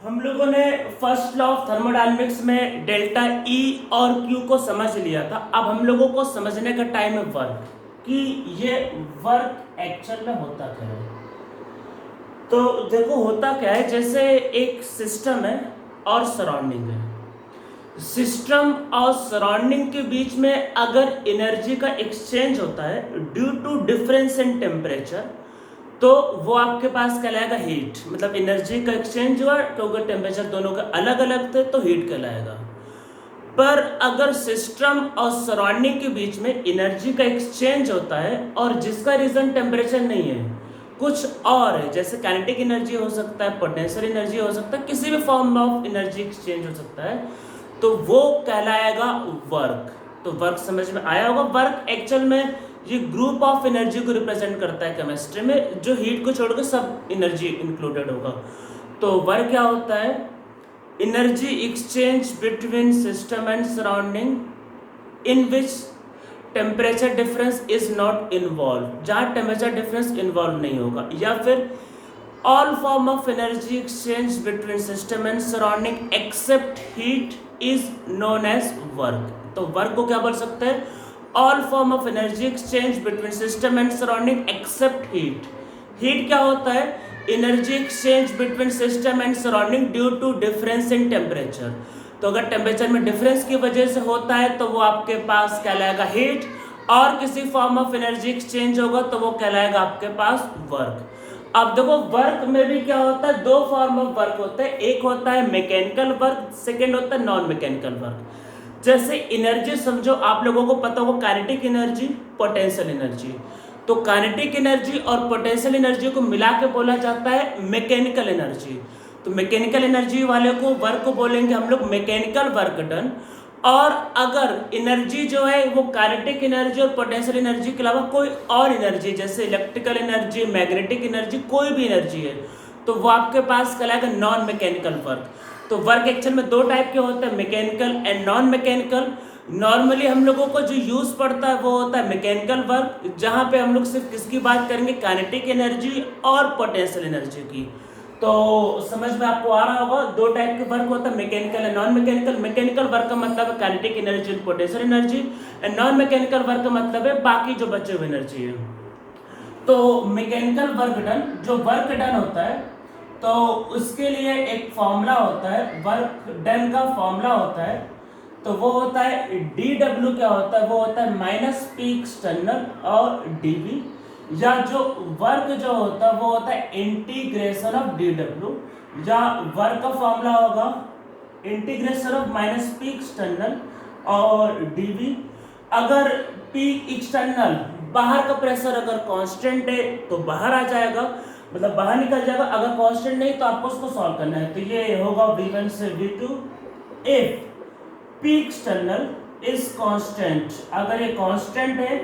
हम लोगों ने फर्स्ट लॉ ऑफ थर्मोडायनेमिक्स में डेल्टा ई और क्यू को समझ लिया था। अब हम लोगों को समझने का टाइम है वर्क, कि ये वर्क एक्चुअल में होता क्या है। तो देखो होता क्या है, जैसे एक सिस्टम है और सराउंडिंग है। सिस्टम और सराउंडिंग के बीच में अगर एनर्जी का एक्सचेंज होता है due to difference in temperature, तो वो आपके पास कहलाएगा हीट। मतलब एनर्जी का एक्सचेंज हुआ क्योंकि टेम्परेचर दोनों का अलग अलग थे, तो हीट कहलाएगा। पर अगर सिस्टम और सराउंडिंग के बीच में एनर्जी का एक्सचेंज होता है और जिसका रीजन टेम्परेचर नहीं है, कुछ और है, जैसे काइनेटिक एनर्जी हो सकता है, पोटेंशियल एनर्जी हो सकता है, किसी भी फॉर्म ऑफ एनर्जी एक्सचेंज हो सकता है, तो वो कहलाएगा वर्क। तो वर्क समझ में आया होगा। वर्क एक्चुअल में ये ग्रुप ऑफ एनर्जी को रिप्रेजेंट करता है केमिस्ट्री में, जो हीट को छोड़कर सब एनर्जी इंक्लूडेड होगा। तो वर्क क्या होता है? Energy exchange between system and surrounding in which temperature difference is not involve, जहाँ टेम्परेचर डिफरेंस इन्वॉल्व नहीं होगा। या फिर all form of energy exchange between system and surrounding except heat is known as work. तो work को क्या बोल सकते हैं? All form of energy exchange between system and surrounding except heat. Heat क्या होता है? Energy exchange between system and surrounding due to difference in temperature. तो अगर टेम्परेचर में डिफरेंस की वजह से होता है तो वो आपके पास कहलाएगा हीट, और किसी फॉर्म ऑफ एनर्जी एक्सचेंज होगा तो वो कहलाएगा आपके पास वर्क। अब देखो वर्क में भी क्या होता है, दो फॉर्म ऑफ वर्क होते हैं। एक होता है मैकेनिकल वर्क, सेकेंड होता है नॉन मैकेनिकल वर्क। जैसे एनर्जी समझो, आप लोगों को पता होगा काइनेटिक एनर्जी, पोटेंशियल एनर्जी। तो काइनेटिक एनर्जी और पोटेंशियल एनर्जी को मिला के बोला जाता है मैकेनिकल एनर्जी। तो मैकेनिकल एनर्जी वाले को वर्क को बोलेंगे हम लोग मैकेनिकल वर्क डन। और अगर एनर्जी जो है वो काइनेटिक एनर्जी और पोटेंशियल एनर्जी के अलावा कोई और एनर्जी, जैसे इलेक्ट्रिकल एनर्जी, मैग्नेटिक एनर्जी, कोई भी एनर्जी है, तो वो आपके पास कहलाएगा नॉन मैकेनिकल वर्क। तो वर्क एक्चुअल में दो टाइप के होते हैं, mechanical and non mechanical. Normally हम लोगों को जो यूज पड़ता है वो होता है मैकेनिकल वर्क, जहाँ पे हम लोग सिर्फ किसकी बात करेंगे? काइनेटिक एनर्जी और पोटेंशियल एनर्जी की। तो समझ में आपको आ रहा होगा, दो टाइप के वर्क होता है, mechanical and non mechanical. Mechanical work का मतलब है काइनेटिक एनर्जी और potential energy, and non mechanical work का मतलब है बाकी जो बचे हुए एनर्जी है। तो मैकेनिकल वर्क डन, जो वर्क डन होता है, तो उसके लिए एक फॉर्मूला होता है, वर्क डन का फॉर्मूला होता है। तो वो होता है dW, क्या होता है? वो होता है माइनस पी एक्सटर्नल और dV, या जो वर्क जो होता है वो होता है इंटीग्रेशन ऑफ dW, या वर्क का फॉर्मूला होगा integration of minus P external और dV। अगर P एक्सटर्नल बाहर का प्रेशर अगर कांस्टेंट है तो बाहर आ जाएगा, मतलब बाहर निकल जाएगा। अगर कांस्टेंट नहीं तो आपको उसको सॉल्व करना है। तो ये होगा V1 से V2 if P external is constant. अगर ये कांस्टेंट है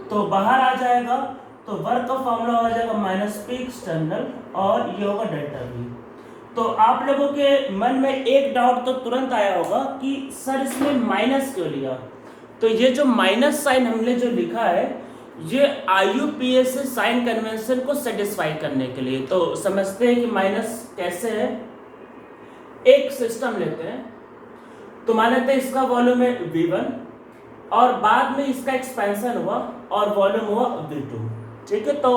तो बाहर आ जाएगा, तो वर्क का फॉर्मूला हो जाएगा माइनस पी एक्सटर्नल और ये होगा डेल्टा V। तो आप लोगों के मन में एक डाउट तो तुरंत आया होगा कि सर इसमें माइनस क्यों लिया? तो ये जो माइनस साइन हमने जो लिखा है, ये IUPAC साइन कन्वेंशन को सेटिस्फाई करने के लिए। तो समझते हैं कि माइनस कैसे है। एक सिस्टम लेते हैं, तो मान लेते हैं इसका वॉल्यूम है V1 और बाद में इसका एक्सपेंशन हुआ और वॉल्यूम हुआ V2, ठीक है। तो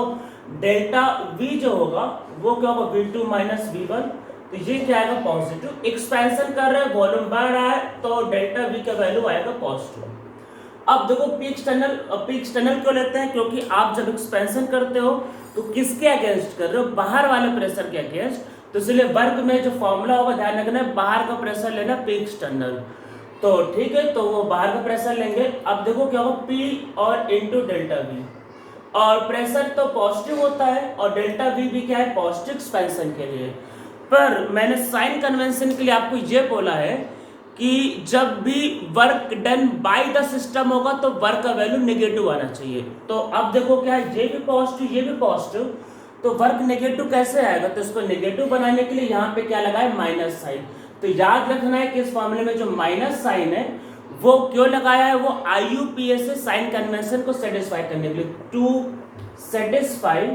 डेल्टा V जो होगा वो क्या होगा? V2 minus V1। तो ये क्या आएगा? पॉजिटिव। एक्सपेंशन कर रहे हैं, वॉल्यूम बढ़ रहा है, तो डेल्टा V का वैल्यू आएगा पॉजिटिव। अब देखो पी एक्सटर्नल क्यों लेते हैं? क्योंकि आप जब एक्सपेंशन करते हो तो किसके अगेंस्ट कर रहे हो? बाहर वाले प्रेशर के अगेंस्ट। तो इसलिए वर्क में जो फॉर्मूला होगा ध्यान रखना है, बाहर का प्रेशर लेना पी एक्सटर्नल। तो ठीक है, तो वो बाहर का प्रेशर लेंगे। अब देखो क्या होगा? P और इंटू डेल्टा V, और प्रेशर तो पॉजिटिव होता है और डेल्टा V भी क्या है? पॉजिटिव एक्सपेंशन के लिए। पर मैंने साइन कन्वेंशन के लिए आपको ये बोला है कि जब भी work done by the system होगा तो वर्क का वैल्यू नेगेटिव आना चाहिए। तो अब देखो क्या है, ये भी पॉजिटिव ये भी पॉजिटिव, तो वर्क नेगेटिव कैसे आएगा? तो इसको नेगेटिव बनाने के लिए यहाँ पे क्या लगा है? Minus sign. तो याद रखना है कि इस फॉर्मूले में जो माइनस साइन है वो क्यों लगाया है? वो IUPAC साइन कन्वेंशन को सेटिस्फाई करने के लिए, to satisfy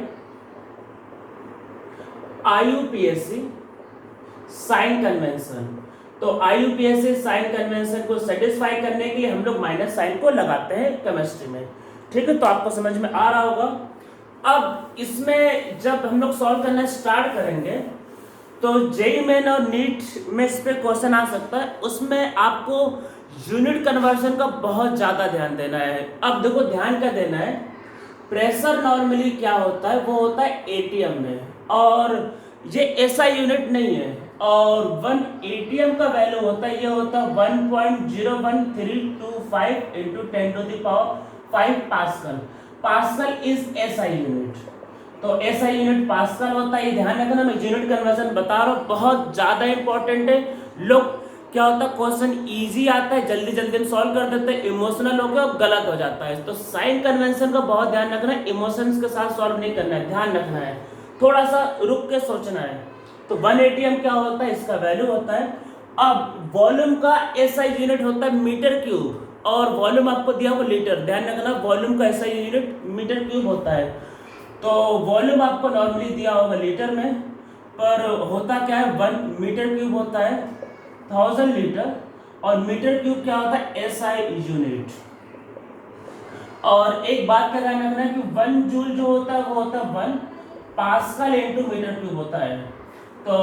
IUPAC sign convention. तो IUPAC साइन कन्वेंशन को सेटिस्फाई करने के लिए हम लोग माइनस साइन को लगाते हैं केमिस्ट्री में। ठीक है, तो आपको समझ में आ रहा होगा। अब इसमें जब हम लोग सॉल्व करना स्टार्ट करेंगे तो जेईई मेन और नीट में इस पे क्वेश्चन आ सकता है, उसमें आपको यूनिट कन्वर्जन का बहुत ज़्यादा ध्यान देना है। अब देखो ध्यान क्या देना है, प्रेशर नॉर्मली क्या होता है, वो होता है ATM में, और ये ऐसा यूनिट नहीं है। और 1 ATM का वैल्यू होता है, ये होता है 1.01325 into 10⁵ pascal. Pascal is SI unit, तो SI यूनिट पास्कल होता है। ये ध्यान रखना, मैं यूनिट कन्वर्जन बता रहा हूँ, बहुत ज़्यादा इंपॉर्टेंट है। लोग क्या होता है, क्वेश्चन इजी आता है, जल्दी जल्दी हम सॉल्व कर देते हैं, इमोशनल होकर और गलत हो जाता है। तो साइन कन्वेंशन का बहुत ध्यान रखना है, इमोशंस के साथ सॉल्व नहीं करना है, ध्यान रखना है, थोड़ा सा रुक के सोचना है। तो 1 ATM क्या होता है, इसका वैल्यू होता है। अब वॉल्यूम का SI यूनिट होता है मीटर क्यूब, और वॉल्यूम आपको दिया हुआ लीटर, ध्यान रखना वॉल्यूम का SI यूनिट मीटर क्यूब होता है। तो वॉल्यूम आपको नॉर्मली दिया होगा लीटर में, पर होता क्या है, 1 मीटर क्यूब होता है 1000 लीटर, और मीटर क्यूब क्या होता है, SI यूनिट। और एक बात का ध्यान रखना है कि 1 जूल जो होता है वो होता है 1 पास्कल इंटू मीटर क्यूब होता है। तो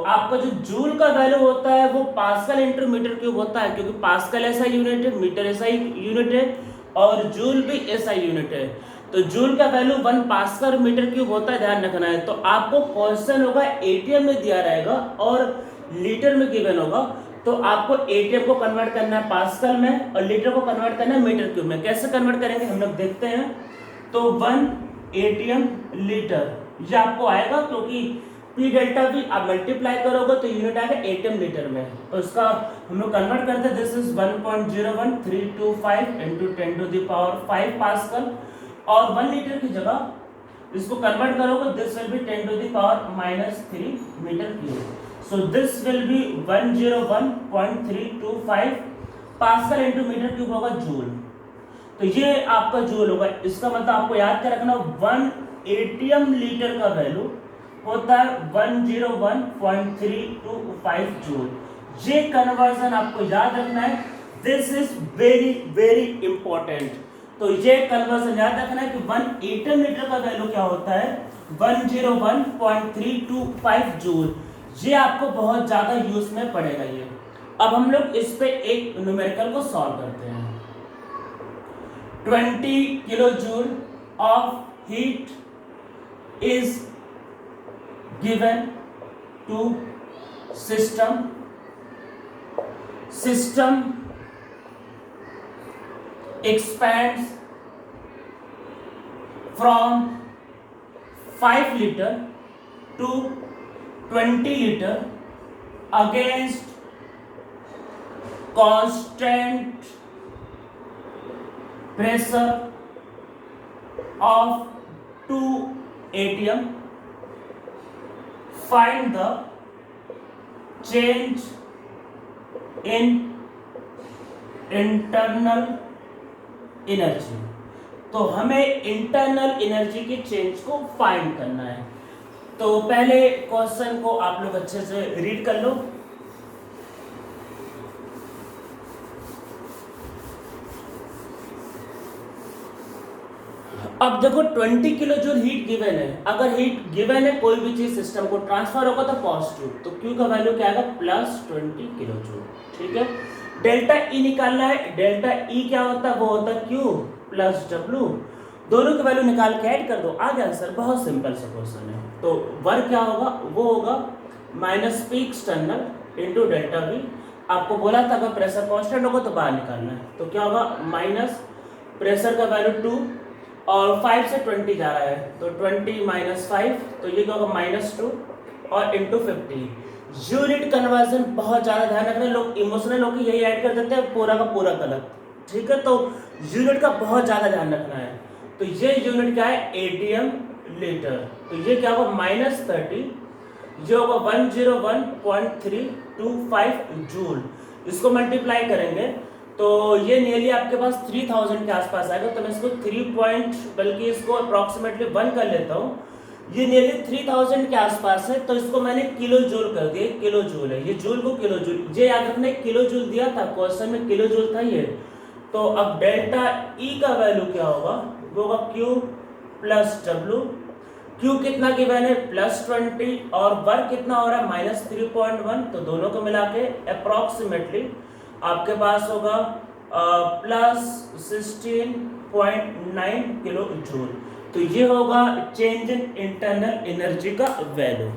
आपका जो जूल का वैल्यू होता है वो पास्कल इंटू मीटर क्यूब होता है, क्योंकि पास्कल SI यूनिट है, मीटर SI यूनिट है, और जूल भी SI यूनिट है। तो जूल का वैल्यू 1 पास्कल मीटर क्यूब होता है, ध्यान रखना है। तो आपको क्वेश्चन होगा ATM में दिया रहेगा और लीटर में गिवन होगा, तो आपको ATM को कन्वर्ट करना है पास्कल में और लीटर को कन्वर्ट करना है मीटर क्यूब में। कैसे कन्वर्ट करेंगे हम लोग देखते हैं। तो 1 ATM लीटर ये आपको आएगा, क्योंकि P डेल्टा भी आप मल्टीप्लाई करोगे तो यूनिट आएगा ATM लीटर में। तो इसका हम लोग कन्वर्ट करते हैं, दिस इज 1.01325 इंटू 10⁵ पास्कल, और 1 लीटर की जगह इसको कन्वर्ट करोगे, this will be 10⁻³ metre cube. So this will be 101.325 pascal into metre cube होगा जूल। तो ये आपका जूल होगा। इसका मतलब आपको याद क्या रखना, 1 ATM लीटर का वैल्यू होता है 101.325 जूल। ये कन्वर्जन आपको याद रखना है, this is very very important. तो ये कन्वर्जन याद रखना है कि 1 ATM लीटर का वैल्यू क्या होता है, 101.325 जूल। ये आपको बहुत ज्यादा यूज में पड़ेगा ये। अब हम लोग इस पे एक न्यूमेरिकल को सॉल्व करते हैं। 20 kilo joule of heat is given to system expands from 5 liter to 20 liter against constant pressure of 2 ATM. Find the change in internal energy. तो हमें इंटरनल एनर्जी की चेंज को फाइंड करना है। तो पहले क्वेश्चन को आप लोग अच्छे से रीड कर लो। अब देखो 20 किलो जूल हीट गिवन है। अगर हीट गिवन है, कोई भी चीज सिस्टम को ट्रांसफर होगा तो पॉजिटिव, तो Q का वैल्यू क्या आएगा, +20 किलो जूल। ठीक है, डेल्टा E निकालना है। डेल्टा E क्या होता है, वो होता है Q + W। दोनों की वैल्यू निकाल के ऐड कर दो, आ गया आंसर। बहुत सिंपल सा क्वेश्चन है। तो वर्क क्या होगा, वो होगा -P external into delta V। आपको बोला था अगर प्रेशर कांस्टेंट होगा तो बाहर निकालना है। तो क्या होगा, माइनस प्रेशर का वैल्यू 2 और 5 से 20 जा रहा है, तो 20 - 5, तो ये क्या होगा -2 और इंटू 50। यूनिट कन्वर्जन बहुत ज़्यादा ध्यान रखना। लोग इमोशनल होकर यही ऐड कर देते हैं, पूरा का पूरा गलत। ठीक है, तो यूनिट का बहुत ज़्यादा ध्यान रखना है। तो ये यूनिट क्या है, ATM लीटर। तो ये क्या होगा, -30, ये होगा 101.325 जूल। इसको मल्टीप्लाई करेंगे तो ये नियरली आपके पास 3000 के आसपास आएगा। तो मैं इसको 3 पॉइंट, बल्कि इसको अप्रॉक्सीमेटली 1 कर लेता हूँ। ये नियरली 3000 के आसपास है, तो इसको मैंने किलो जूल कर दिया, किलो जूल है ये, जूल को किलो जूल, ये याद रखना किलो जूल दिया था क्वेश्चन में, किलो जूल था ये। तो अब डेल्टा ई का वैल्यू क्या होगा, वो होगा क्यू प्लस डब्ल्यू। क्यू कितना गिवन है +20 और वर्क कितना हो रहा है -3.1, तो दोनों को मिला के अप्रोक्सीमेटली आपके पास होगा +16.9 किलो जूल। तो ये होगा चेंज इन इंटरनल एनर्जी का वैल्यू।